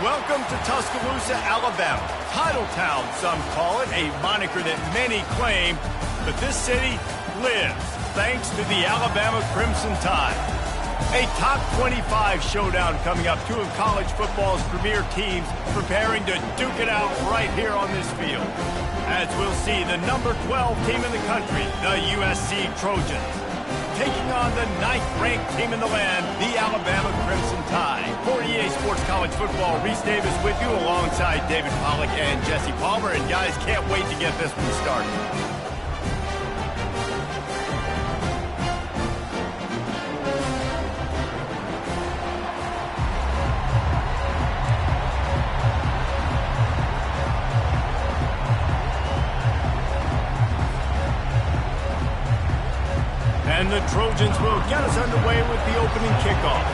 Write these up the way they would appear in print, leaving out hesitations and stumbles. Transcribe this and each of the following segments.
Welcome to Tuscaloosa, Alabama. Titletown, some call it, a moniker that many claim, but this city lives thanks to the Alabama Crimson Tide. A top 25 showdown coming up, two of college football's premier teams preparing to duke it out right here on this field. As we'll see, the number 12 team in the country, the USC Trojans, taking on the 9th-ranked team in the land, the Alabama Crimson Tide. For EA Sports College Football, Reese Davis with you alongside David Pollack and Jesse Palmer. And guys, can't wait to get this one started. And the Trojans will get us underway with the opening kickoff.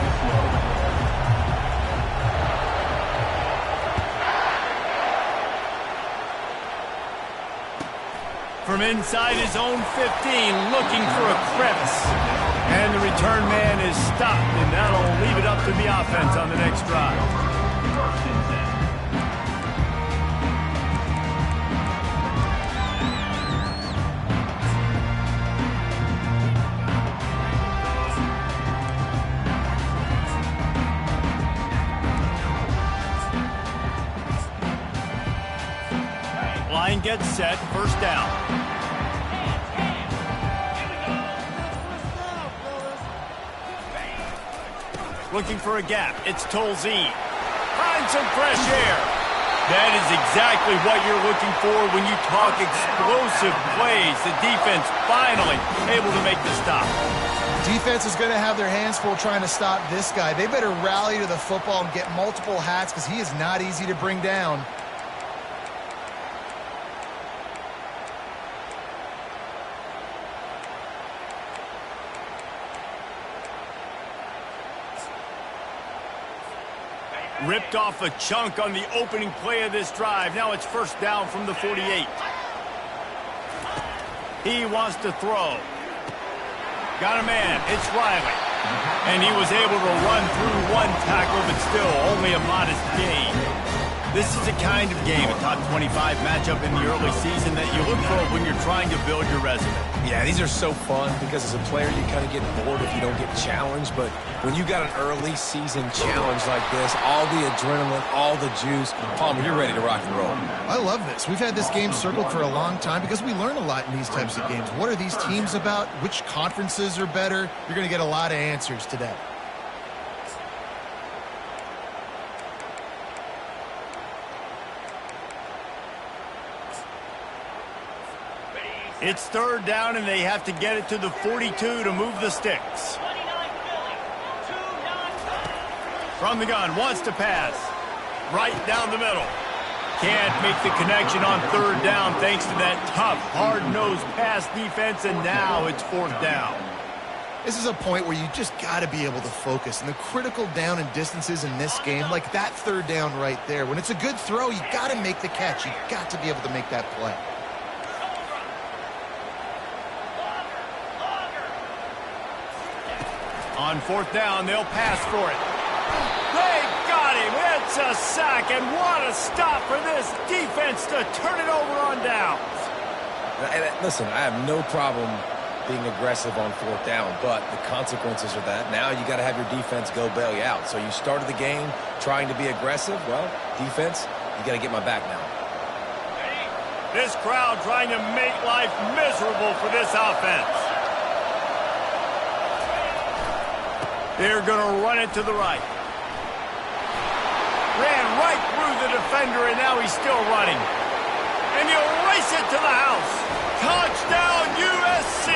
From inside his own 15, looking for a crevice. And the return man is stopped, and that'll leave it up to the offense on the next drive. Line gets set, first down. Looking for a gap, it's Tolzien. Find some fresh air. That is exactly what you're looking for when you talk explosive plays. The defense finally able to make the stop. Defense is going to have their hands full trying to stop this guy. They better rally to the football and get multiple hats because he is not easy to bring down. Ripped off a chunk on the opening play of this drive. Now it's first down from the 48. He wants to throw. Got a man. It's Riley. And he was able to run through one tackle, but still only a modest gain. This is a kind of game, a top 25 matchup in the early season that you look for when you're trying to build your resume. Yeah, these are so fun because as a player, you kind of get bored if you don't get challenged. But when you got an early season challenge like this, all the adrenaline, all the juice, Palmer, you're ready to rock and roll. I love this. We've had this game circled for a long time because we learn a lot in these types of games. What are these teams about? Which conferences are better? You're going to get a lot of answers today. It's third down, and they have to get it to the 42 to move the sticks. From the gun, wants to pass. Right down the middle. Can't make the connection on third down thanks to that tough, hard-nosed pass defense, and now it's fourth down. This is a point where you just got to be able to focus. And the critical down and distances in this game, like that third down right there, when it's a good throw, you got to make the catch. You got to be able to make that play. On fourth down, they'll pass for it. They got him. It's a sack, and what a stop for this defense to turn it over on downs. Listen, I have no problem being aggressive on fourth down, but the consequences are that now you got to have your defense go bail you out. So you started the game trying to be aggressive. Well, defense, you got to get my back now. This crowd trying to make life miserable for this offense. They're going to run it to the right. Ran right through the defender, and now he's still running. And he'll race it to the house. Touchdown, USC!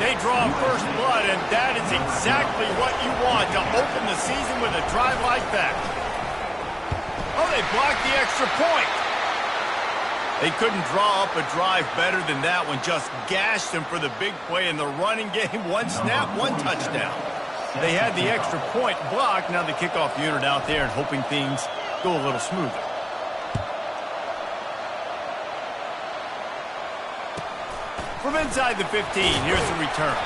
They draw first blood, and that is exactly what you want to open the season with a drive like that. Oh, they blocked the extra point. They couldn't draw up a drive better than that one. Just gashed them for the big play in the running game. One snap, one touchdown. They had the extra point blocked. Now the kickoff unit out there and hoping things go a little smoother. From inside the 15, here's the return.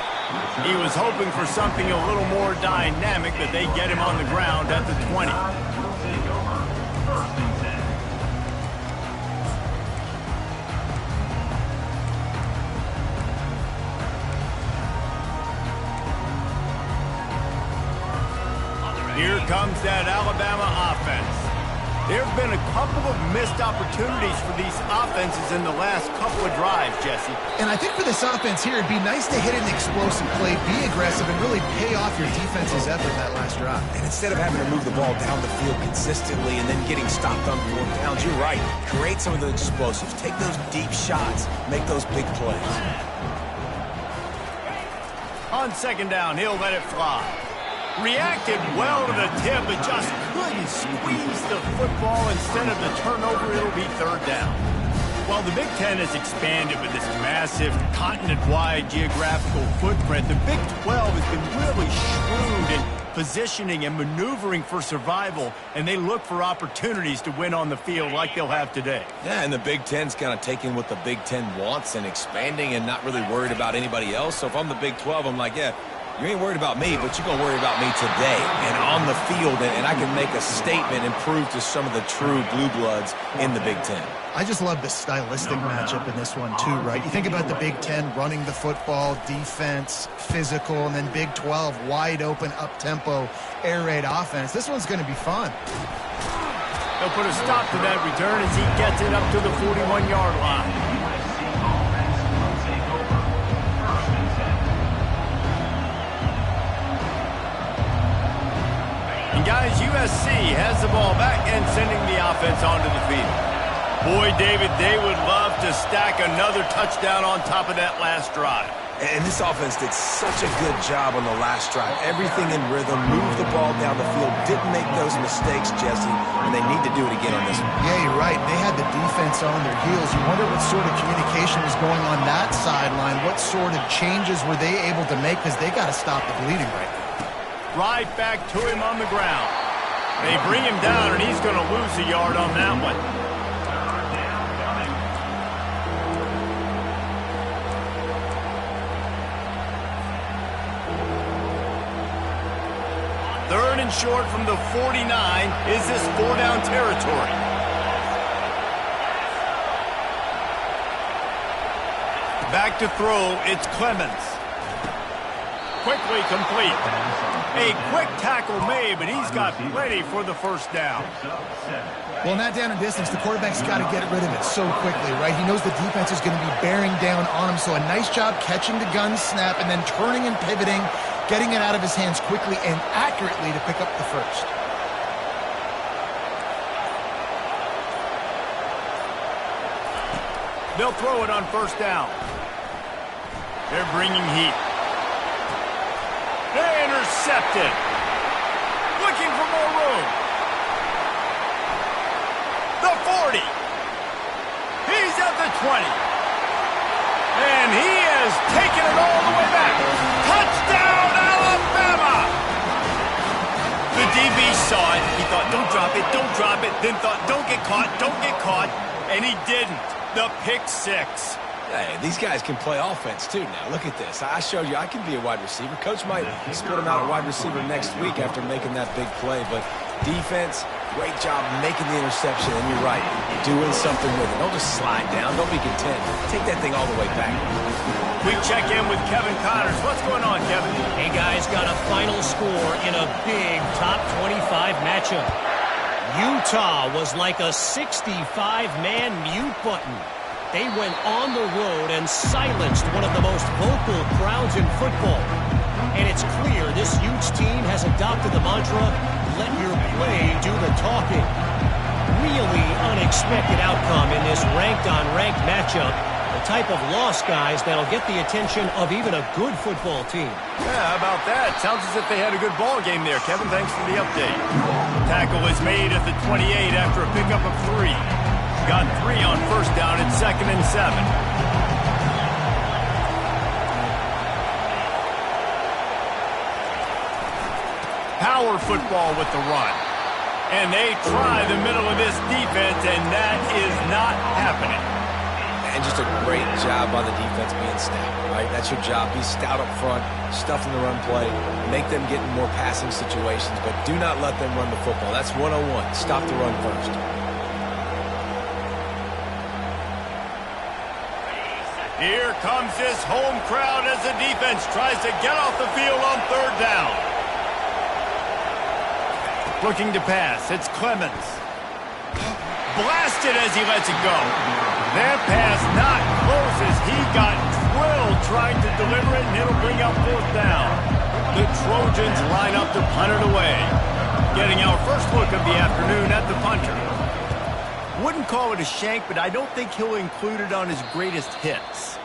He was hoping for something a little more dynamic, but they get him on the ground at the 20. comes that Alabama offense. There have been a couple of missed opportunities for these offenses in the last couple of drives, Jesse. And I think for this offense here, it'd be nice to hit an explosive play, be aggressive, and really pay off your defense's effort that last drive. And instead of having to move the ball down the field consistently and then getting stopped on 4th downs, you're right. Create some of the explosives. Take those deep shots. Make those big plays. On 2nd down, he'll let it fly. Reacted well to the tip, but just couldn't squeeze the football. Instead of the turnover, it'll be 3rd down. While the Big Ten has expanded with this massive continent-wide geographical footprint, the Big 12 has been really shrewd in positioning and maneuvering for survival, and they look for opportunities to win on the field like they'll have today. Yeah, and the Big Ten's kind of taking what the Big Ten wants and expanding and not really worried about anybody else. So if I'm the Big 12, I'm like, yeah, you ain't worried about me, but you're going to worry about me today and on the field, and I can make a statement and prove to some of the true blue bloods in the Big Ten. I just love the stylistic matchup in this one, too, right? You think about the Big Ten running the football, defense, physical, and then Big 12, wide open, up-tempo, air raid offense. This one's going to be fun. He'll put a stop to that return as he gets it up to the 41-yard line. And guys, USC has the ball back and sending the offense onto the field. Boy, David, they would love to stack another touchdown on top of that last drive. And this offense did such a good job on the last drive. Everything in rhythm, moved the ball down the field, didn't make those mistakes, Jesse, and they need to do it again on this one. Yeah, you're right. They had the defense on their heels. You wonder what sort of communication was going on that sideline. What sort of changes were they able to make, because they got to stop the bleeding right now. Right back to him on the ground. They bring him down, and he's going to lose a yard on that one. Third and short from the 49. Is this 4-down territory? Back to throw, it's Clemens. Quickly complete. A quick tackle made, but he's got plenty for the 1st down. Well, in that down and distance, the quarterback's got to get rid of it so quickly, right? He knows the defense is going to be bearing down on him, so a nice job catching the gun snap and then turning and pivoting, getting it out of his hands quickly and accurately to pick up the 1st. They'll throw it on 1st down. They're bringing heat. They intercepted. Looking for more room. The 40. He's at the 20. And he has taken it all the way back. Touchdown, Alabama! The DB saw it. He thought, don't drop it, don't drop it. Then thought, don't get caught, don't get caught. And he didn't. The pick 6. Hey, these guys can play offense, too, now. Look at this. I showed you I can be a wide receiver. Coach might split him out at wide receiver next week after making that big play. But defense, great job making the interception. And you're right, doing something with it. Don't just slide down. Don't be content. Take that thing all the way back. We check in with Kevin Connors. What's going on, Kevin? Hey, guys, got a final score in a big top 25 matchup. Utah was like a 65-man mute button. They went on the road and silenced one of the most vocal crowds in football. And it's clear this Utes team has adopted the mantra, let your play do the talking. Really unexpected outcome in this ranked-on-ranked matchup. The type of loss, guys, that'll get the attention of even a good football team. Yeah, how about that? Sounds as if they had a good ball game there, Kevin. Thanks for the update. Tackle is made at the 28 after a pickup of 3. Got 3 on 1st down at 2nd and 7. Power football with the run. And they try the middle of this defense, and that is not happening. And just a great job by the defense being stout, right? That's your job. Be stout up front, stuff in the run play, make them get in more passing situations, but do not let them run the football. That's 101. Stop the run first. Here comes this home crowd as the defense tries to get off the field on 3rd down. Looking to pass. It's Clemens. Blasted as he lets it go. That pass not close as he got drilled trying to deliver it, and it'll bring up 4th down. The Trojans line up to punt it away. Getting our first look of the afternoon at the punter. Wouldn't call it a shank, but I don't think he'll include it on his greatest hits.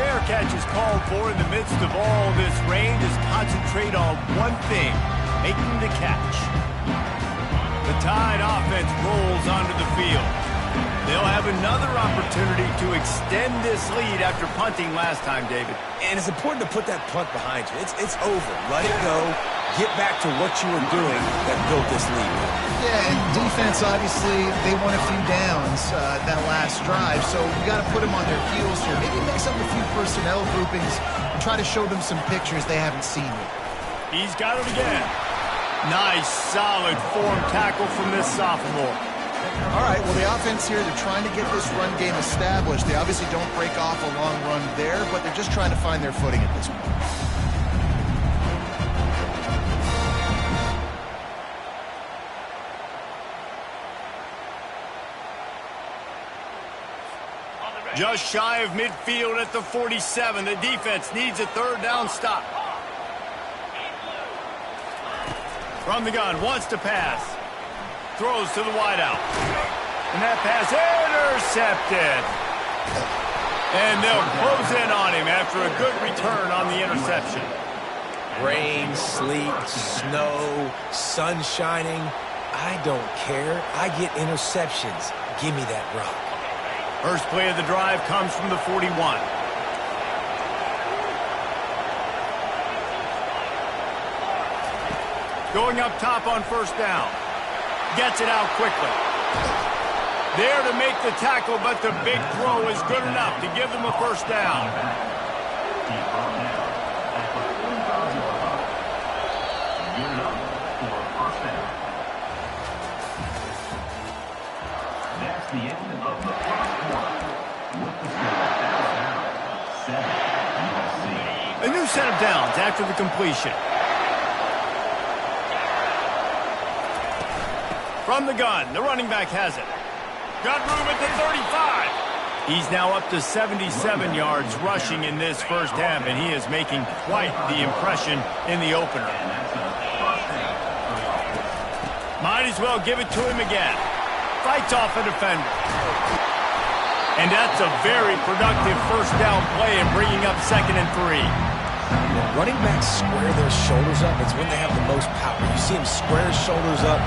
Fair catch is called for in the midst of all this rain. Just concentrate on one thing, making the catch. The Tide offense rolls onto the field. They'll have another opportunity to extend this lead after punting last time, David. And it's important to put that punt behind you. It's over. Let it go. Get back to what you were doing that built this lead. Yeah, and defense, obviously, they won a few downs that last drive, so you got to put them on their heels here. Maybe mix up a few personnel groupings and try to show them some pictures they haven't seen yet. He's got it again. Nice, solid form tackle from this sophomore. All right, well, the offense here, they're trying to get this run game established. They obviously don't break off a long run there, but they're just trying to find their footing at this point. Just shy of midfield at the 47. The defense needs a 3rd down stop. From the gun, wants to pass. Throws to the wideout. And that pass intercepted. And they'll close in on him after a good return on the interception. Rain, sleet, snow, sun shining. I don't care. I get interceptions. Give me that rock. First play of the drive comes from the 41. Going up top on 1st down. Gets it out quickly. There to make the tackle, but the big throw is good enough to give them a 1st down. That's the end of the first quarter. With the score, 7 USC. A new set of downs after the completion. From the gun, the running back has it. Got room at the 35. He's now up to 77 yards rushing in this first half, and he is making quite the impression in the opener. Might as well give it to him again. Fights off a defender. And that's a very productive 1st down play in bringing up 2nd and 3. When running backs square their shoulders up, it's when they have the most power. You see him square his shoulders up,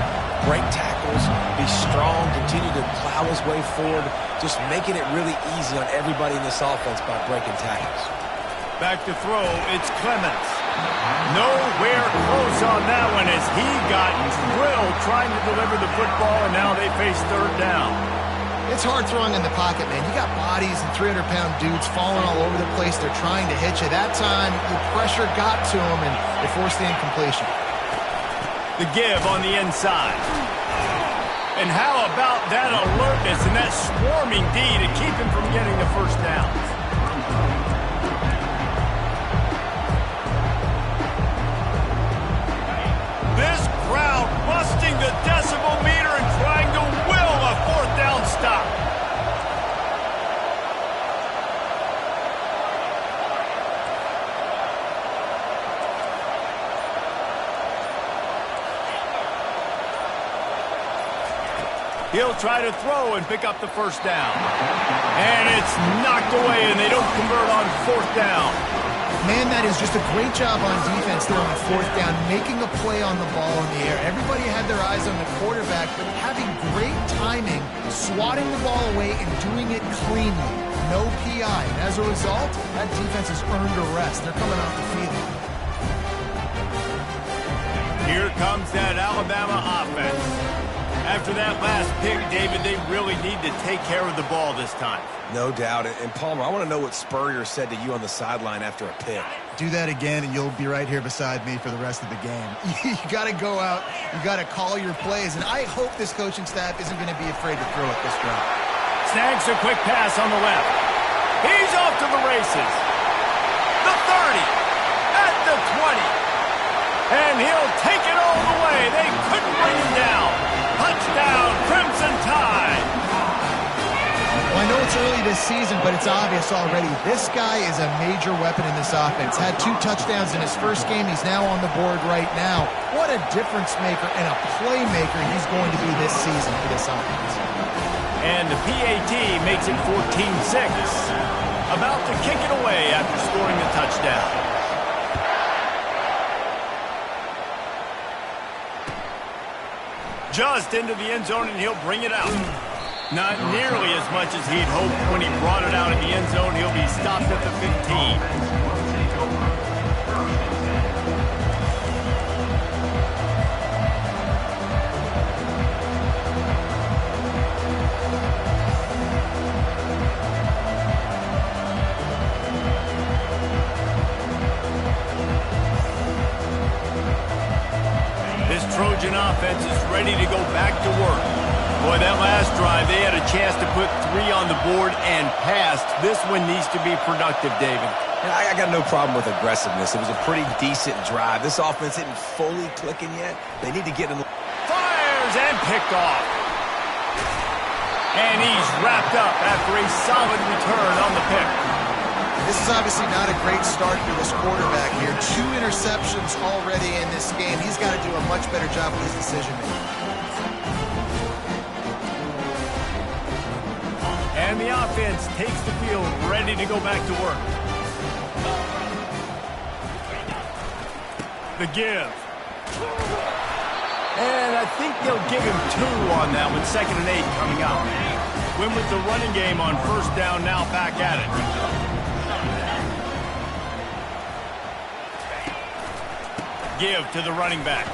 break tackles, be strong, continue to plow his way forward, just making it really easy on everybody in this offense by breaking tackles. Back to throw, it's Clemens. Nowhere close on that one as he got drilled trying to deliver the football, and now they face 3rd down. It's hard throwing in the pocket, man. You got bodies and 300-pound dudes falling all over the place. They're trying to hit you. That time, the pressure got to them, and they forced the incompletion. The give on the inside. And how about that alertness and that swarming D to keep him from getting the 1st down? This crowd busting the decibel meter and trying to will a 4th down stop. He'll try to throw and pick up the 1st down. And it's knocked away, and they don't convert on 4th down. Man, that is just a great job on defense there on 4th down, making a play on the ball in the air. Everybody had their eyes on the quarterback, but having great timing, swatting the ball away, and doing it cleanly. No PI. And as a result, that defense has earned a rest. They're coming off the field. Here comes that Alabama offense. After that last pick, David, they really need to take care of the ball this time. No doubt. And Palmer, I want to know what Spurrier said to you on the sideline after a pick. Do that again, and you'll be right here beside me for the rest of the game. You got to go out. You got to call your plays, and I hope this coaching staff isn't going to be afraid to throw it this drive. Snags a quick pass on the left. He's off to the races. The 30, at the 20. And he'll take it all the way. They couldn't bring him this season, but it's obvious already. This guy is a major weapon in this offense. Had 2 touchdowns in his first game. He's now on the board right now. What a difference maker and a playmaker he's going to be this season for this offense. And the PAT makes it 14-6. About to kick it away after scoring the touchdown. Just into the end zone, and he'll bring it out. Not nearly as much as he'd hoped when he brought it out in the end zone. He'll be stopped at the 15. Trojan offense is ready to go back to work. Boy, that last drive, they had a chance to put 3 on the board and passed. This one needs to be productive, David. Yeah, I got no problem with aggressiveness. It was a pretty decent drive. This offense isn't fully clicking yet. They need to get in. Fires and picked off. And he's wrapped up after a solid return on the pick. This is obviously not a great start for this quarterback here. 2 interceptions already in this game. He's got to do a much better job with his decision-making. And the offense takes the field, ready to go back to work. The give. And I think they'll give him 2 on that one. 2nd and 8 coming up. Win with the running game on first down, now back at it. Give to the running back.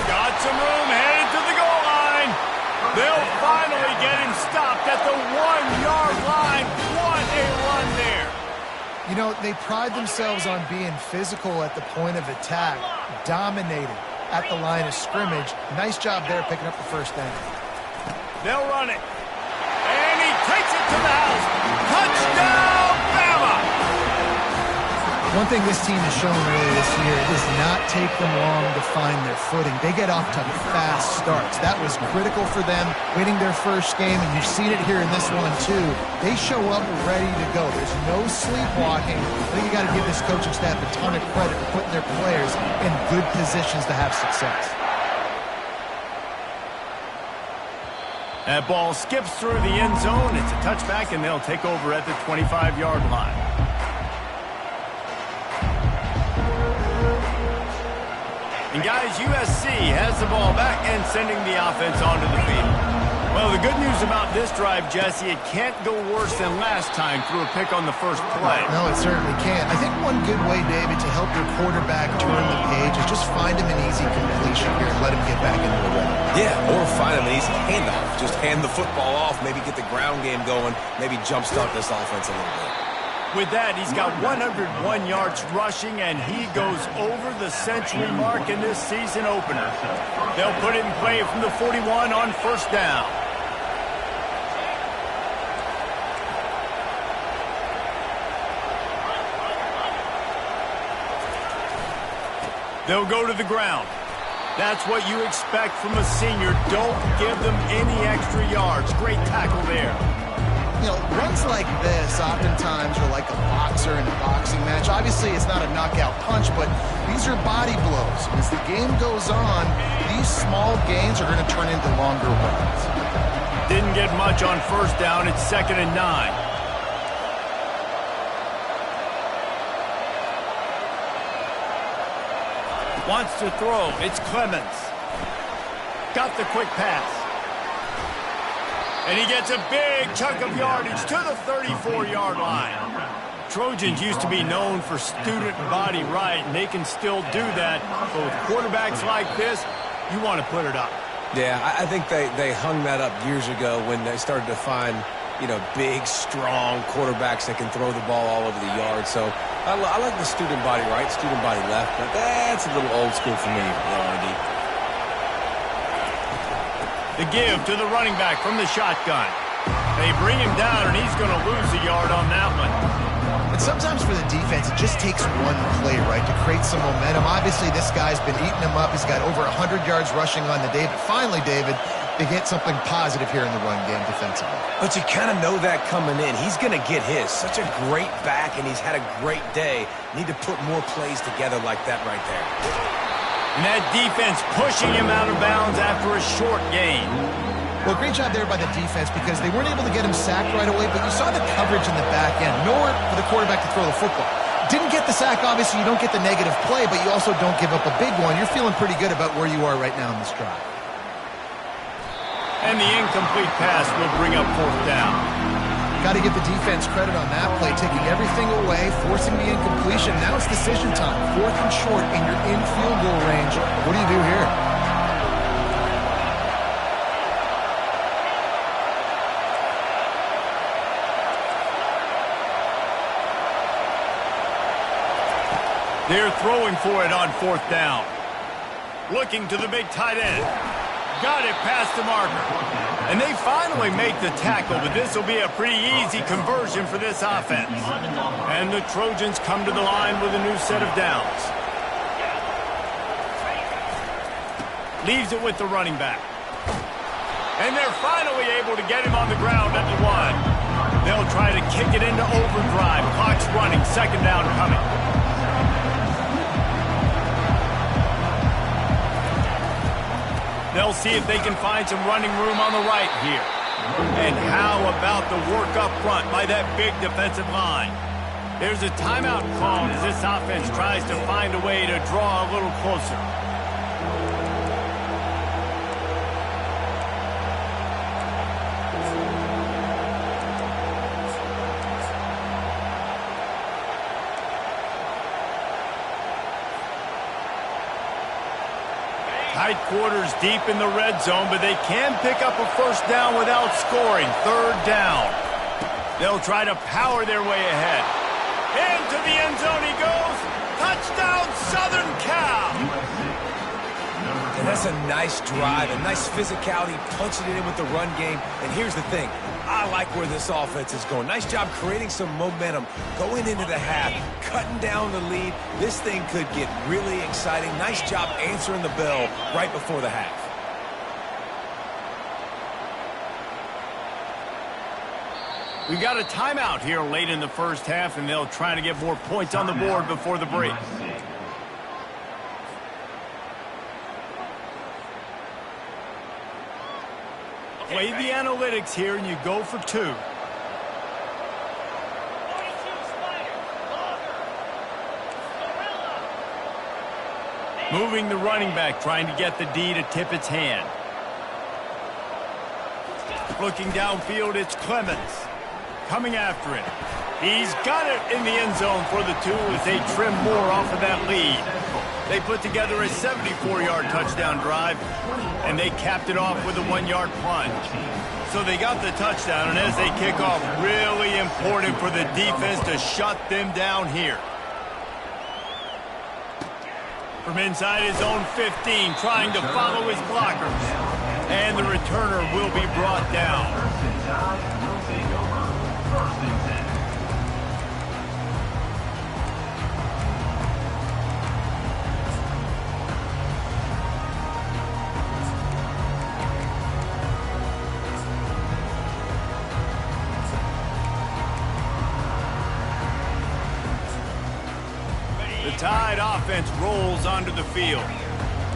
Got some room, headed to the goal line. They'll finally get him stopped at the 1-yard line. What a run there. You know, they pride themselves on being physical at the point of attack, dominated at the line of scrimmage. Nice job there picking up the first down. They'll run it. And he takes it to the house. Touchdown, Bama! One thing this team has shown earlier this year, it does not take them long to find their footing. They get off to fast starts. That was critical for them, winning their first game, and you've seen it here in this one too. They show up ready to go. There's no sleepwalking. I think you got to give this coaching staff a ton of credit for putting their players in good positions to have success. That ball skips through the end zone. It's a touchback, and they'll take over at the 25-yard line. And guys, USC has the ball back and sending the offense onto the field. Well, the good news about this drive, Jesse, it can't go worse than last time through a pick on the first play. No, it certainly can't. I think one good way, David, to help your quarterback turn the page is just find him an easy completion here and let him get back into the rhythm. Yeah, or find him an easy handoff. Just hand the football off, maybe get the ground game going, maybe jumpstart this offense a little bit. With that, he's got 101 yards rushing, and he goes over the century mark in this season opener. They'll put it in play from the 41 on first down. They'll go to the ground. That's what you expect from a senior. Don't give them any extra yards. Great tackle there. You know, runs like this oftentimes are like a boxer in a boxing match. Obviously, it's not a knockout punch, but these are body blows. As the game goes on, these small gains are going to turn into longer runs. Didn't get much on first down. It's 2nd and 9. Wants to throw. It's Clemens. Got the quick pass. And he gets a big chunk of yardage to the 34-yard line. Trojans used to be known for student body right, and they can still do that. But with quarterbacks like this, you want to put it up. Yeah, I think they hung that up years ago when they started to find, you know, big, strong quarterbacks that can throw the ball all over the yard. So I like the student body right, student body left, but that's a little old school for me, R&D. The give to the running back from the shotgun. They bring him down, and he's going to lose a yard on that one. But sometimes for the defense, it just takes one play, right, to create some momentum. Obviously, this guy's been eating him up. He's got over 100 yards rushing on the day. But finally, David, they get something positive here in the run game defensively. But you kind of know that coming in. He's going to get his. Such a great back, and he's had a great day. Need to put more plays together like that right there. And that defense pushing him out of bounds after a short gain. Well, great job there by the defense because they weren't able to get him sacked right away, but you saw the coverage in the back end. Nowhere for the quarterback to throw the football. Didn't get the sack, obviously. You don't get the negative play, but you also don't give up a big one. You're feeling pretty good about where you are right now in this drive. And the incomplete pass will bring up 4th down. Got to give the defense credit on that play, taking everything away, forcing the incompletion. Now it's decision time. 4th and short, and you're in field goal range. What do you do here? They're throwing for it on 4th down. Looking to the big tight end. Got it past the marker. And they finally make the tackle, but this will be a pretty easy conversion for this offense. And the Trojans come to the line with a new set of downs. Leaves it with the running back. And they're finally able to get him on the ground at the 1. They'll try to kick it into overdrive. Clock's running, 2nd down coming. They'll see if they can find some running room on the right here. And how about the work up front by that big defensive line? There's a timeout called as this offense tries to find a way to draw a little closer. Tight quarters deep in the red zone, but they can pick up a 1st down without scoring. 3rd down. They'll try to power their way ahead. Into the end zone he goes. Touchdown, Southern Cal. And that's a nice drive, a nice physicality, punching it in with the run game. And here's the thing. I like where this offense is going. Nice job creating some momentum, going into the half, cutting down the lead. This thing could get really exciting. Nice job answering the bell right before the half. We got a timeout here late in the 1st half, and they'll try to get more points on the board before the break. Play the analytics here, and you go for 2. Moving the running back, trying to get the D to tip its hand. Looking downfield, it's Clemens. Coming after it. He's got it in the end zone for the 2 as they trim more off of that lead. They put together a 74-yard touchdown drive, and they capped it off with a 1-yard plunge. So they got the touchdown, and as they kick off, really important for the defense to shut them down here. From inside his own 15, trying to follow his blockers. And the returner will be brought down. The Tide offense rolls onto the field.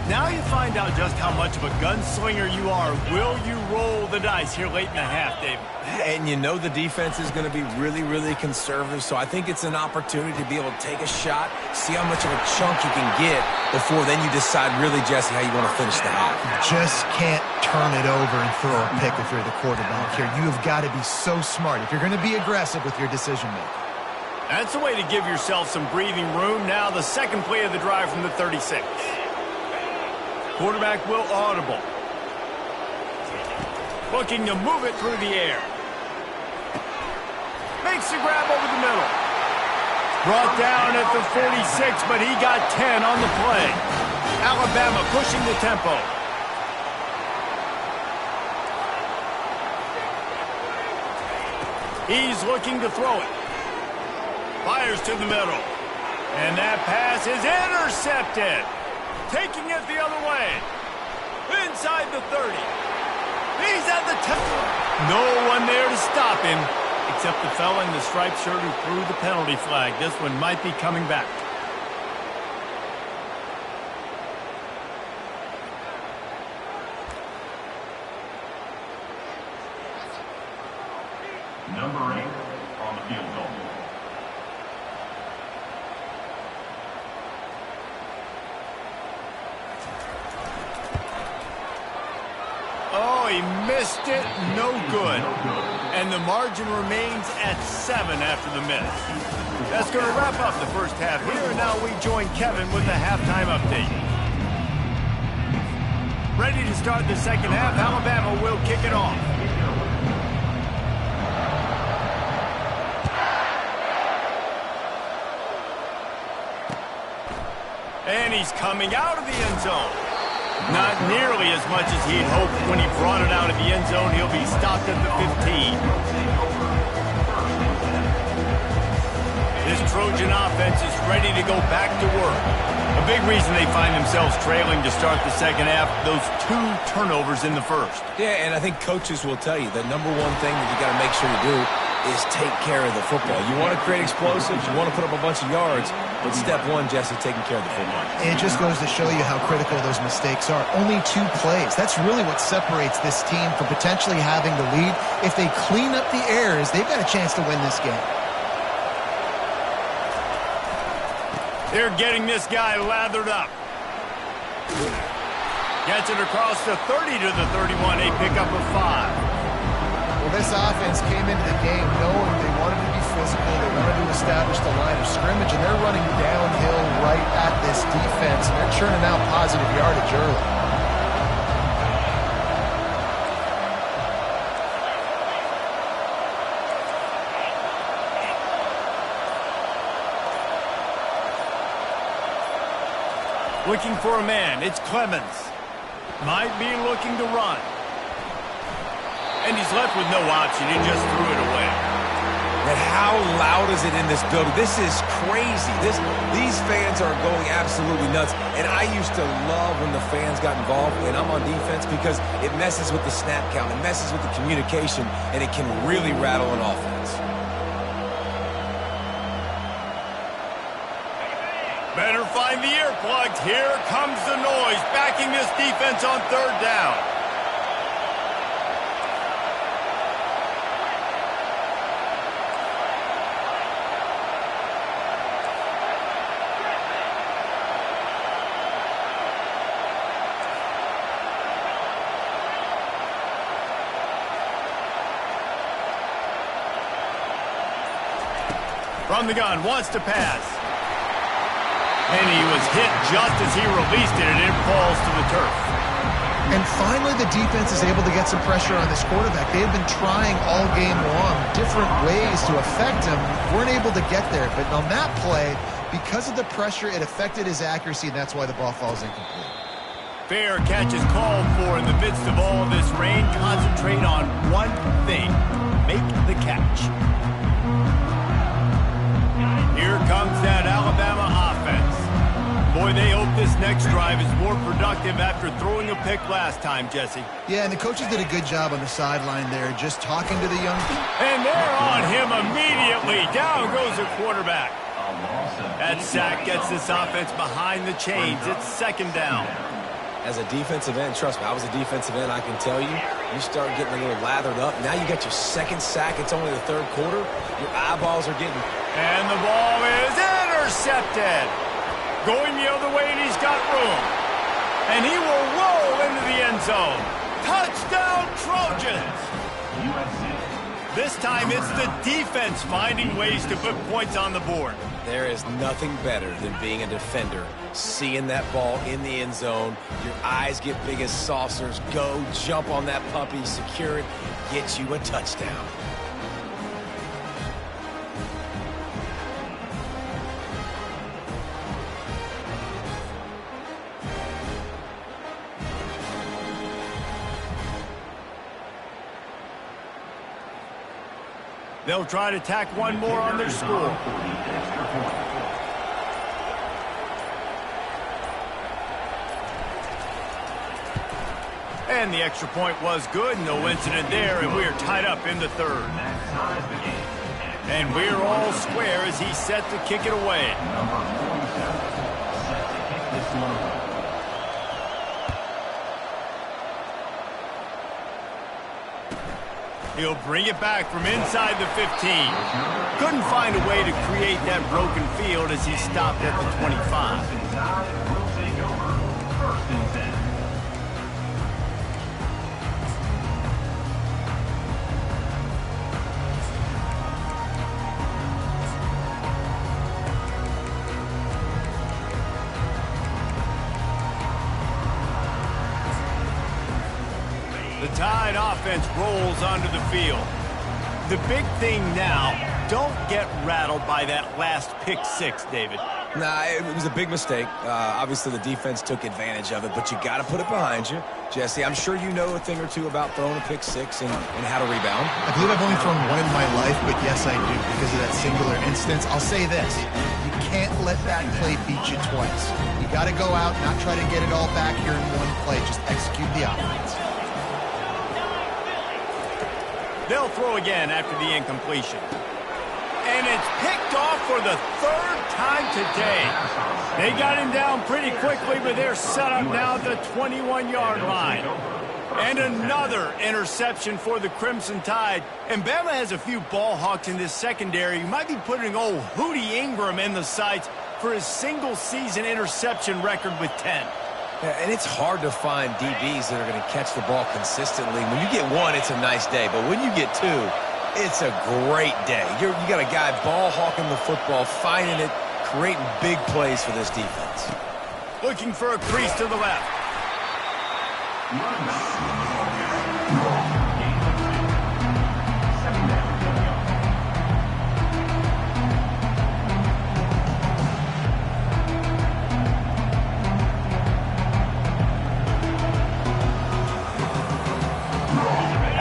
Now you find out just how much of a gunslinger you are. Will you roll the dice here late in the half, David? And you know the defense is going to be really, really conservative, so I think it's an opportunity to be able to take a shot, see how much of a chunk you can get before then you decide really, Jesse, how you want to finish the half. You just can't turn it over and throw a pick if you're the quarterback here. You have got to be so smart if you're going to be aggressive with your decision-making. That's a way to give yourself some breathing room. Now the 2nd play of the drive from the 36. Quarterback will audible. Looking to move it through the air. Makes the grab over the middle. Brought down at the 46, but he got 10 on the play. Alabama pushing the tempo. He's looking to throw it. Fires to the middle. And that pass is intercepted. Taking it the other way. Inside the 30. He's at the top. No one there to stop him, except the fella in the striped shirt who threw the penalty flag. This one might be coming back. Number 8 on the field goal. Oh, he missed it. No good. And the margin remains at 7 after the miss. That's going to wrap up the first half here. And now we join Kevin with the halftime update. Ready to start the second half. Alabama will kick it off. And he's coming out of the end zone. Not nearly as much as he'd hoped when he brought it out of the end zone. He'll be stopped at the 15. This Trojan offense is ready to go back to work. A big reason they find themselves trailing to start the second half, those 2 turnovers in the first. Yeah, and I think coaches will tell you the number one thing that you got to make sure you do is take care of the football. You want to create explosives, you want to put up a bunch of yards, but step one, Jesse, taking care of the football. It just goes to show you how critical those mistakes are. Only 2 plays. That's really what separates this team from potentially having the lead. If they clean up the errors, they've got a chance to win this game. They're getting this guy lathered up. Gets it across the 30 to the 31, a pickup of 5. Well, this offense came into the game knowing they wanted to be physical, they wanted to establish the line of scrimmage, and they're running downhill right at this defense, and they're churning out positive yardage early. Looking for a man. It's Clemens. Might be looking to run. And he's left with no option. He just threw it away. And how loud is it in this building? This is crazy. These fans are going absolutely nuts. And I used to love when the fans got involved, and I'm on defense, because it messes with the snap count. It messes with the communication, and it can really rattle an offense. Better find the earplugs. Here comes the noise, backing this defense on third down. From the gun, wants to pass. And he was hit just as he released it, and it falls to the turf. And finally, the defense is able to get some pressure on this quarterback. They had been trying all game long different ways to affect him. Weren't able to get there. But on that play, because of the pressure, it affected his accuracy, and that's why the ball falls incomplete. Fair catch is called for in the midst of all this rain. Concentrate on one thing. Make the catch. Here comes that Alabama offense. Boy, they hope this next drive is more productive after throwing a pick last time, Jesse. Yeah, and the coaches did a good job on the sideline there, just talking to the young people. And they're on him immediately. Down goes the quarterback. That sack gets this offense behind the chains. It's second down. As a defensive end, trust me, I was a defensive end, I can tell you, you start getting a little lathered up. Now you got your second sack. It's only the third quarter. Your eyeballs are getting... And the ball is intercepted. Going the other way, and he's got room. And he will roll into the end zone. Touchdown, Trojans! This time it's the defense finding ways to put points on the board. There is nothing better than being a defender. Seeing that ball in the end zone, your eyes get big as saucers. Go, jump on that puppy, secure it, get you a touchdown. They'll try to tack one more on their score. And the extra point was good. No incident there, and we're tied up in the third. And we're all square as he's set to kick it away. Number 47, set to kick this one away. He'll bring it back from inside the 15. Couldn't find a way to create that broken field as he stopped at the 25. Will take over. First and 10. The Tide offense rolls onto the field. The big thing now, don't get rattled by that last pick six, David. Nah, it was a big mistake. Obviously, the defense took advantage of it, but you got to put it behind you. Jesse, I'm sure you know a thing or two about throwing a pick six and how to rebound. I believe I've only thrown one in my life, but yes, I do because of that singular instance. I'll say this. You can't let that play beat you twice. You got to go out, not try to get it all back here in one play. Just execute the offense. They'll throw again after the incompletion. And it's picked off for the third time today. They got him down pretty quickly, but they're set up now at the 21-yard line. And another interception for the Crimson Tide. And Bama has a few ball hawks in this secondary. You might be putting old Hootie Ingram in the sights for his single-season interception record with 10. Yeah, and it's hard to find DBs that are going to catch the ball consistently. When you get one, it's a nice day. But when you get two, it's a great day. You got a guy ball hawking the football, finding it, creating big plays for this defense. Looking for a crease to the left.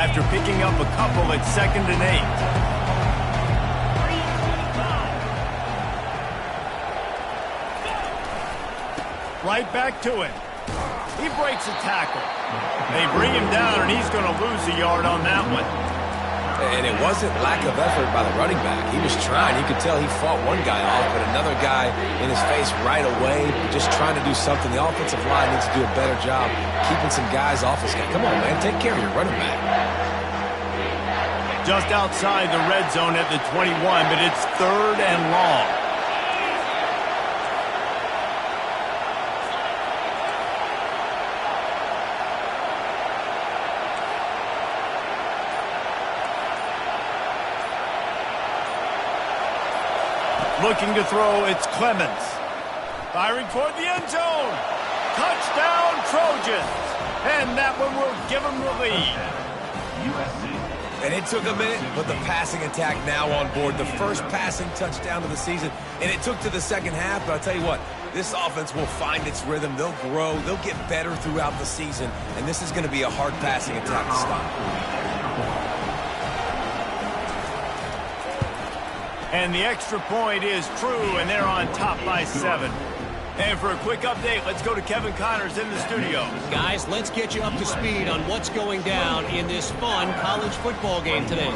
After picking up a couple at 2nd and 8. Right back to him. He breaks a tackle. They bring him down, and he's going to lose a yard on that one. And it wasn't lack of effort by the running back. He was trying. You could tell he fought one guy off, but another guy in his face right away, just trying to do something. The offensive line needs to do a better job keeping some guys off his guy. Come on, man. Take care of your running back. Just outside the red zone at the 21, but it's 3rd and long. Looking to throw, it's Clemens. Firing toward the end zone. Touchdown, Trojans. And that one will give them the lead. USC. And it took a minute, but the passing attack now on board. The first passing touchdown of the season, and it took to the second half. But I'll tell you what, this offense will find its rhythm. They'll grow. They'll get better throughout the season, and this is going to be a hard passing attack to stop. And the extra point is true, and they're on top by 7. And for a quick update, let's go to Kevin Connors in the studio. Guys, let's get you up to speed on what's going down in this fun college football game today.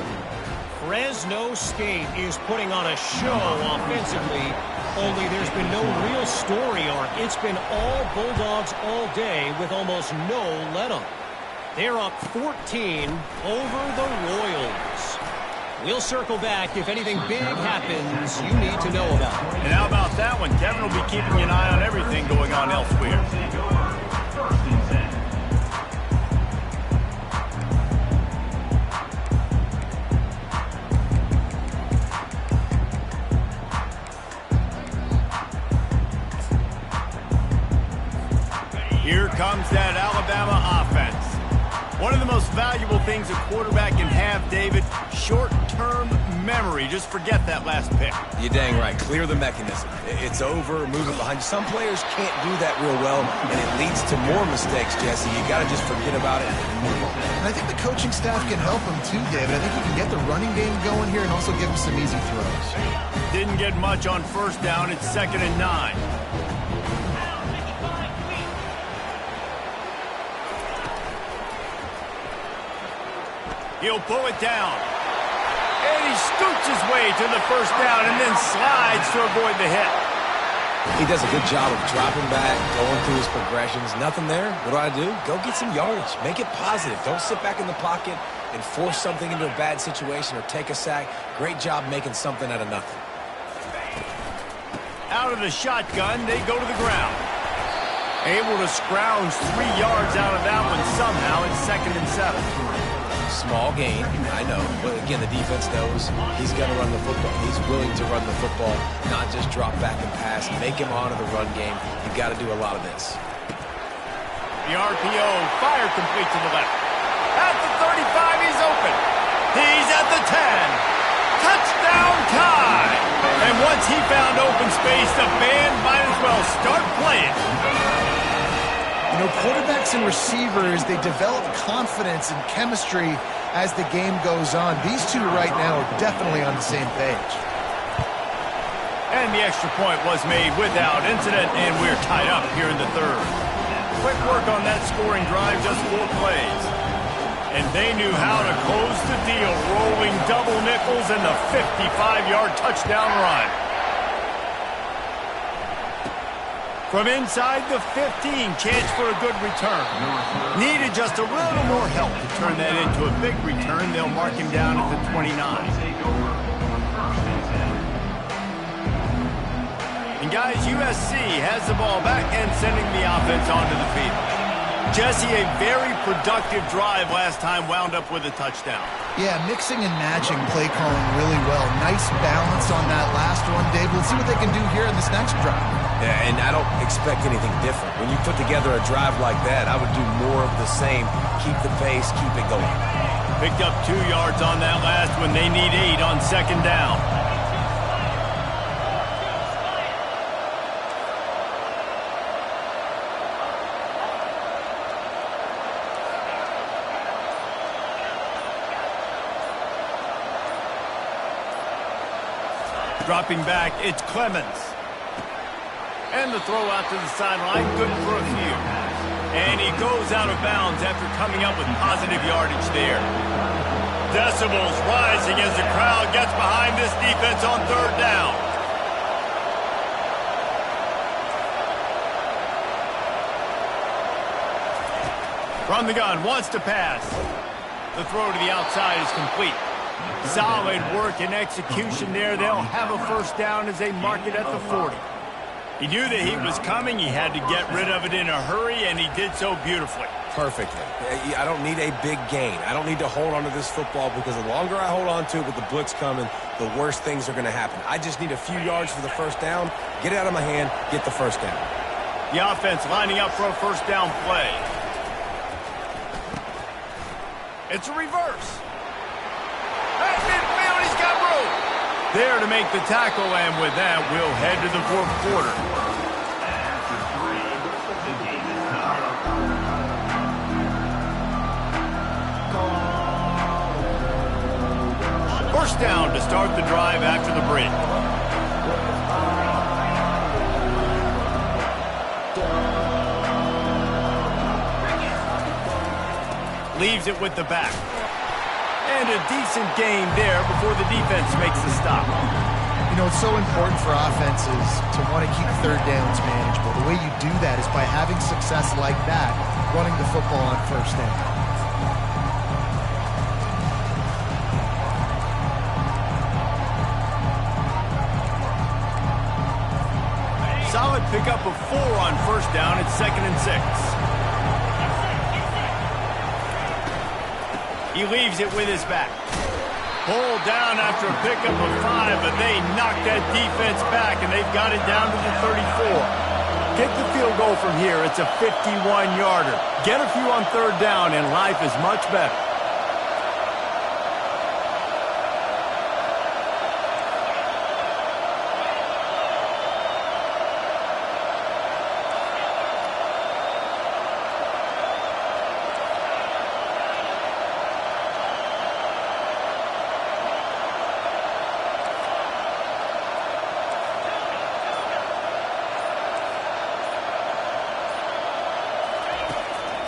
Fresno State is putting on a show offensively, only there's been no real story arc. It's been all Bulldogs all day with almost no let-up. They're up 14 over the Royals. We'll circle back if anything big happens you need to know about. And how about that one? Kevin will be keeping an eye on everything going on elsewhere. First and 10. Here comes that Alabama offense. One of the most valuable things a quarterback can have, David, short-term memory. Just forget that last pick. You're dang right. Clear the mechanism. It's over, move it behind you. Some players can't do that real well, and it leads to more mistakes, Jesse. You got to just forget about it and move on. And I think the coaching staff can help him too, David. I think he can get the running game going here and also give him some easy throws. Didn't get much on first down. It's 2nd and 9. He'll pull it down. And he scoots his way to the first down and then slides to avoid the hit. He does a good job of dropping back, going through his progressions. Nothing there. What do? Go get some yardage. Make it positive. Don't sit back in the pocket and force something into a bad situation or take a sack. Great job making something out of nothing. Out of the shotgun, they go to the ground. Able to scrounge 3 yards out of that one somehow. It's 2nd and 7. Small gain, I know. But again, the defense knows he's going to run the football. He's willing to run the football, not just drop back and pass. Make him honor the run game. You've got to do a lot of this. The RPO, fire complete to the left. At the 35, he's open. He's at the 10. Touchdown time! And once he found open space, the band might as well start playing. You know, quarterbacks and receivers, they develop confidence and chemistry as the game goes on. These two right now are definitely on the same page. And the extra point was made without incident, and we're tied up here in the 3rd. Quick work on that scoring drive, just 4 plays. And they knew how to close the deal, rolling double nickels and the 55-yard touchdown run. From inside the 15, chance for a good return. Needed just a little more help to turn that into a big return. They'll mark him down at the 29. And guys, USC has the ball back and sending the offense onto the field. Jesse, a very productive drive last time, wound up with a touchdown. Yeah, mixing and matching play calling really well. Nice balance on that last one, Dave. We'll see what they can do here in this next drive. Yeah, and I don't expect anything different. When you put together a drive like that, I would do more of the same. Keep the pace, keep it going. Picked up 2 yards on that last one. They need 8 on 2nd down. Dropping back, it's Clemens. And the throw out to the sideline, good for a few. And he goes out of bounds after coming up with positive yardage there. Decibels rising as the crowd gets behind this defense on 3rd down. From the gun, wants to pass. The throw to the outside is complete. Solid work and execution there. They'll have a first down as they mark it at the 40. He knew that he was coming. He had to get rid of it in a hurry, and he did so beautifully. Perfectly. I don't need a big gain. I don't need to hold on to this football because the longer I hold on to it with the blitz coming, the worse things are going to happen. I just need a few yards for the first down, get it out of my hand, get the first down. The offense lining up for a first down play. It's a reverse. At midfield, he's got room. There to make the tackle, and with that, we'll head to the 4th quarter. After 3, the game is tied. First down to start the drive after the break. Leaves it with the back. And a decent gain there before the defense makes the stop. You know, it's so important for offenses to want to keep 3rd downs manageable. The way you do that is by having success like that, running the football on 1st down. Solid pickup of 4 on 1st down. It's 2nd and 6. He leaves it with his back. Pulled down after a pickup of 5, but they knocked that defense back, and they've got it down to the 34. Get the field goal from here. It's a 51-yarder. Get a few on 3rd down, and life is much better.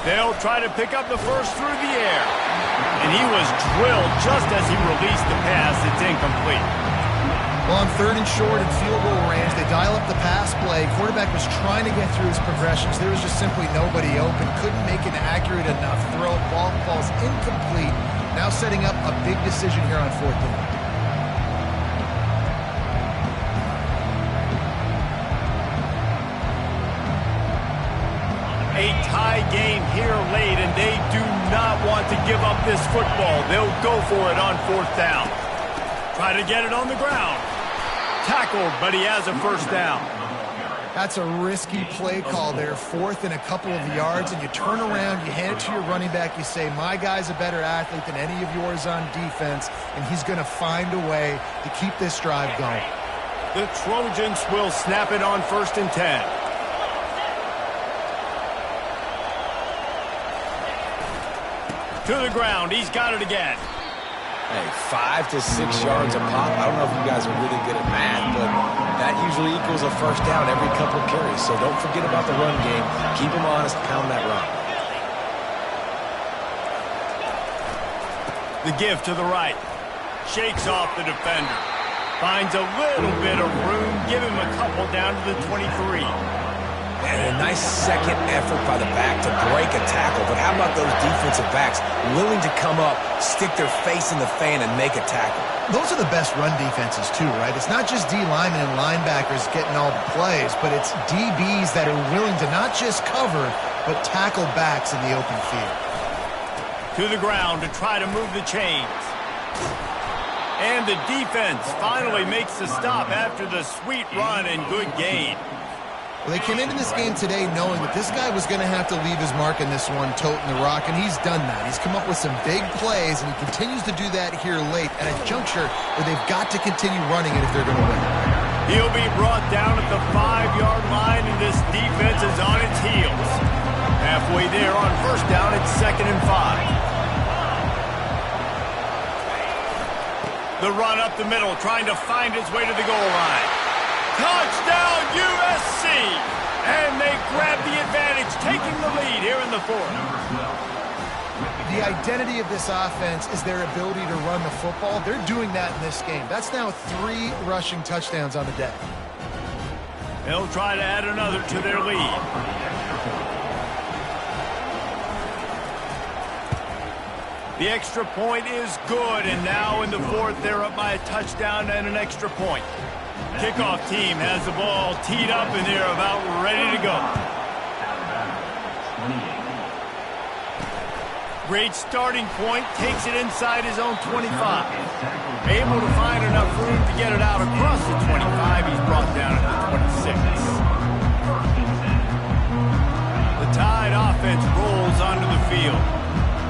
They'll try to pick up the first through the air. And he was drilled just as he released the pass. It's incomplete. Well, on 3rd and short and field goal range, they dial up the pass play. Quarterback was trying to get through his progressions. There was just simply nobody open. Couldn't make an accurate enough throw. Ball falls incomplete. Now setting up a big decision here on 4th down. A tie game here late, and they do not want to give up this football. They'll go for it on 4th down. Try to get it on the ground. Tackled, but he has a first down. That's a risky play call there. 4th and a couple of yards, and you turn around, you hand it to your running back, you say, my guy's a better athlete than any of yours on defense, and he's going to find a way to keep this drive going. The Trojans will snap it on 1st and 10. To the ground. He's got it again. Hey, 5 to 6 yards a pop. I don't know if you guys are really good at math, but that usually equals a first down every couple carries. So don't forget about the run game. Keep them honest. Pound that rock. The give to the right. Shakes off the defender. Finds a little bit of room. Give him a couple down to the 23. And a nice second effort by the back to break a tackle. But how about those defensive backs willing to come up, stick their face in the fan, and make a tackle? Those are the best run defenses too, right? It's not just D linemen and linebackers getting all the plays, but it's DBs that are willing to not just cover, but tackle backs in the open field. To the ground to try to move the chains. And the defense finally makes the stop after the sweet run and good gain. Well, they came into this game today knowing that this guy was going to have to leave his mark in this one, toting the rock, and he's done that. He's come up with some big plays, and he continues to do that here late at a juncture where they've got to continue running it if they're going to win. He'll be brought down at the 5-yard line, and this defense is on its heels. Halfway there on 1st down, it's 2nd and 5. The run up the middle, trying to find his way to the goal line. Touchdown, USC! And they grab the advantage, taking the lead here in the 4th. The identity of this offense is their ability to run the football. They're doing that in this game. That's now 3 rushing touchdowns on the day. They'll try to add another to their lead. The extra point is good, and now in the 4th, they're up by a touchdown and an extra point. Kickoff team has the ball teed up, and they're about ready to go. Great starting point, takes it inside his own 25. Able to find enough room to get it out across the 25. He's brought down at the 26. The Tide offense rolls onto the field.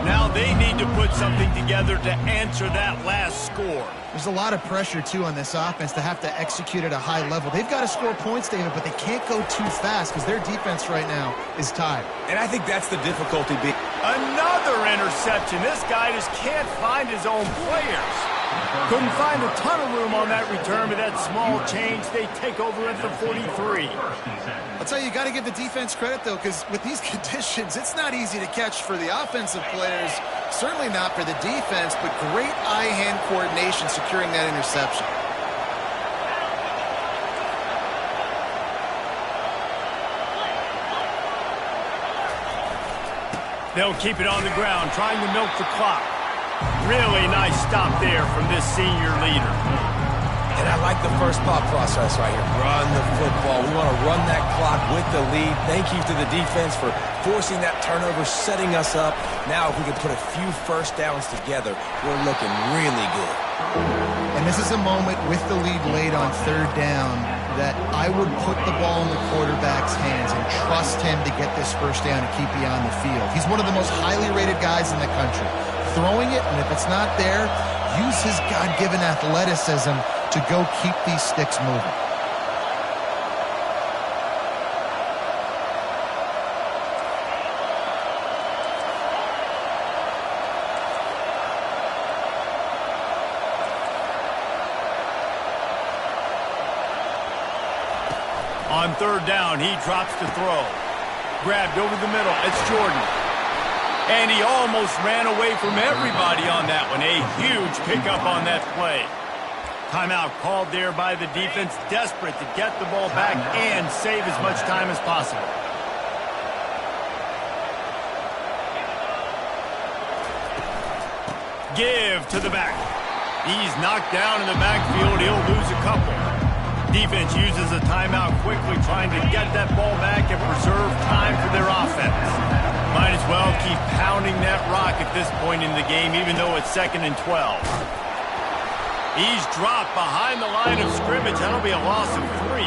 Now they need to put something together to answer that last score. There's a lot of pressure, too, on this offense to have to execute at a high level. They've got to score points, David, but they can't go too fast because their defense right now is tied. And I think that's the difficulty. Another interception. This guy just can't find his own players. Couldn't find a ton of room on that return, but that small change, they take over at the 43. I'll tell you, you got to give the defense credit, though, because with these conditions, it's not easy to catch for the offensive players, certainly not for the defense, but great eye-hand coordination securing that interception. They'll keep it on the ground, trying to milk the clock. Really nice stop there from this senior leader. And I like the first thought process right here. Run the football. We want to run that clock with the lead. Thank you to the defense for forcing that turnover, setting us up. Now, if we can put a few first downs together, we're looking really good. And this is a moment with the lead late on 3rd down that I would put the ball in the quarterback's hands and trust him to get this first down and keep you on the field. He's one of the most highly rated guys in the country. Throwing it, and if it's not there, use his God-given athleticism to go keep these sticks moving. On 3rd down, he drops to throw. Grabbed over the middle. It's Jordan. And he almost ran away from everybody on that one. A huge pickup on that play. Timeout called there by the defense, desperate to get the ball back and save as much time as possible. Give to the back. He's knocked down in the backfield. He'll lose a couple. Defense uses a timeout quickly, trying to get that ball back and preserve time for their offense. Might as well keep pounding that rock at this point in the game, even though it's 2nd and 12. He's dropped behind the line of scrimmage. That'll be a loss of 3.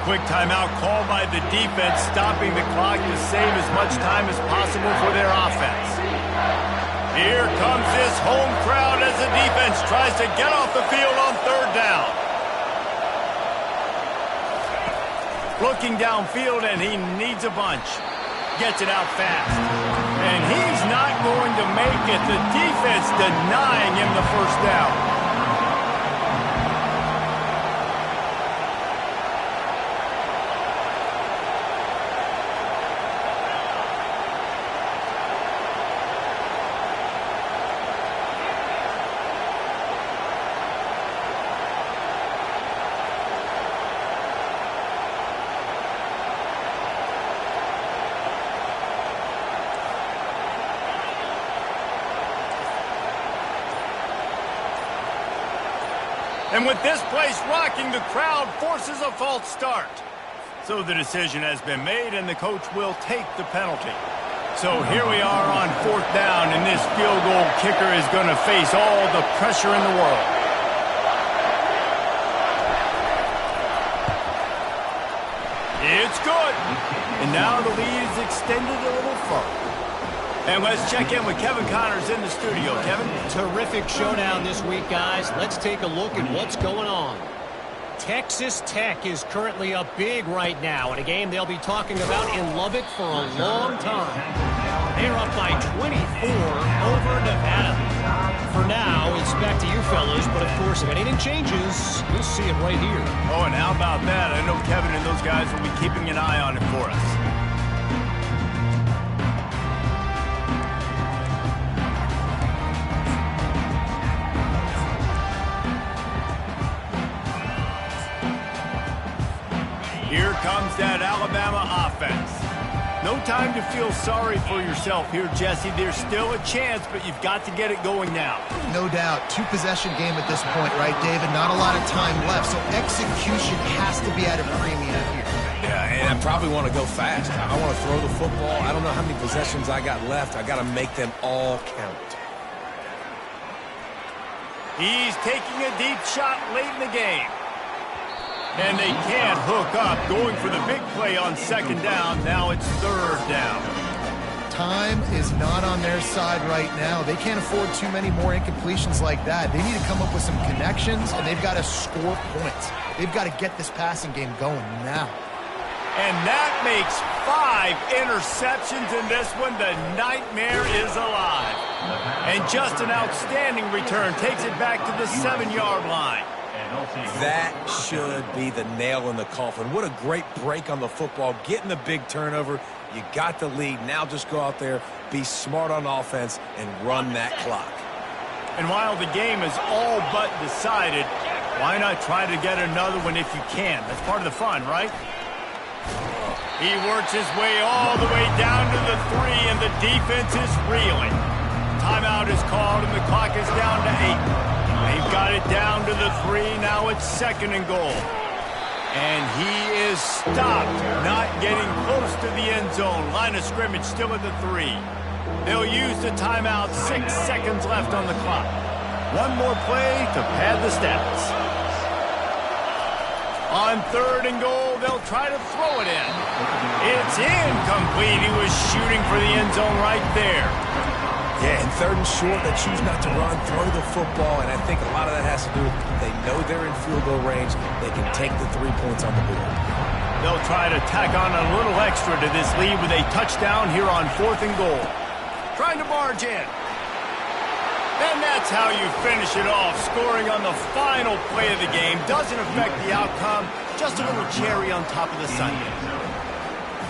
Quick timeout called by the defense, stopping the clock to save as much time as possible for their offense. Here comes this home crowd as the defense tries to get off the field on 3rd down. Looking downfield, and he needs a bunch. Gets it out fast. And he's not going to make it. The defense denying him the 1st down. And with this place rocking, the crowd forces a false start. So the decision has been made, and the coach will take the penalty. So here we are on 4th down, and this field goal kicker is going to face all the pressure in the world. It's good. And now the lead is extended a little further. And let's check in with Kevin Connors in the studio. Kevin? Terrific showdown this week, guys. Let's take a look at what's going on. Texas Tech is currently up big right now in a game they'll be talking about in Lubbock for a long time. They're up by 24 over Nevada. For now, it's back to you fellas, but of course, if anything changes, you'll see it right here. Oh, and how about that? I know Kevin and those guys will be keeping an eye on it for us. Here comes that Alabama offense. No time to feel sorry for yourself here, Jesse. There's still a chance, but you've got to get it going now. No doubt. 2-possession game at this point, right, David? Not a lot of time left, so execution has to be at a premium here. Yeah, and I probably want to go fast. I want to throw the football. I don't know how many possessions I got left. I got to make them all count. He's taking a deep shot late in the game. And they can't hook up, going for the big play on 2nd down. Now it's 3rd down. Time is not on their side right now. They can't afford too many more incompletions like that. They need to come up with some connections, and they've got to score points. They've got to get this passing game going now. And that makes 5 interceptions in this one. The nightmare is alive. And just an outstanding return. Takes it back to the 7-yard line. That should be the nail in the coffin. What a great break on the football. Getting the big turnover. You got the lead. Now just go out there, be smart on offense, and run that clock. And while the game is all but decided, why not try to get another one if you can? That's part of the fun, right? He works his way all the way down to the 3, and the defense is reeling. Timeout is called, and the clock is down to 8. They've got it down to the 3. Now it's 2nd and goal. And he is stopped, not getting close to the end zone. Line of scrimmage still at the 3. They'll use the timeout. 6 seconds left on the clock. One more play to pad the stats. On 3rd and goal, they'll try to throw it in. It's incomplete. He was shooting for the end zone right there. Yeah, and 3rd and short, they choose not to run, throw the football, and I think a lot of that has to do with they know they're in field goal range. They can take the 3 points on the board. They'll try to tack on a little extra to this lead with a touchdown here on 4th and goal. Trying to barge in. And that's how you finish it off, scoring on the final play of the game. Doesn't affect the outcome, just a little cherry on top of the sundae.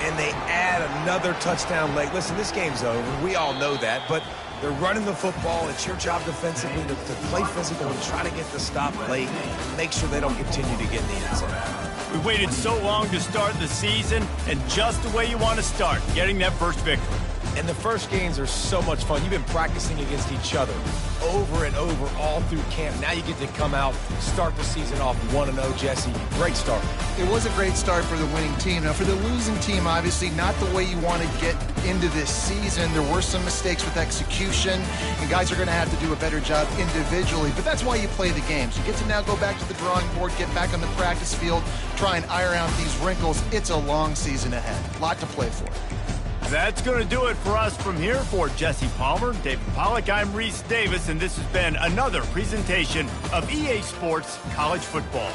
and they add another touchdown late. Listen, this game's over. We all know that, but they're running the football. It's your job defensively to play physical and try to get the stop late and make sure they don't continue to get in the end zone. We waited so long to start the season, and just the way you want to start, getting that first victory. And the first games are so much fun. You've been practicing against each other over and over all through camp. Now you get to come out, start the season off 1-0, Jesse. Great start. It was a great start for the winning team. Now, for the losing team, obviously not the way you want to get into this season. There were some mistakes with execution, and guys are going to have to do a better job individually. But that's why you play the games. You get to now go back to the drawing board, get back on the practice field, try and iron out these wrinkles. It's a long season ahead. A lot to play for. That's going to do it for us from here. For Jesse Palmer, David Pollack, I'm Reese Davis, and this has been another presentation of EA Sports College Football.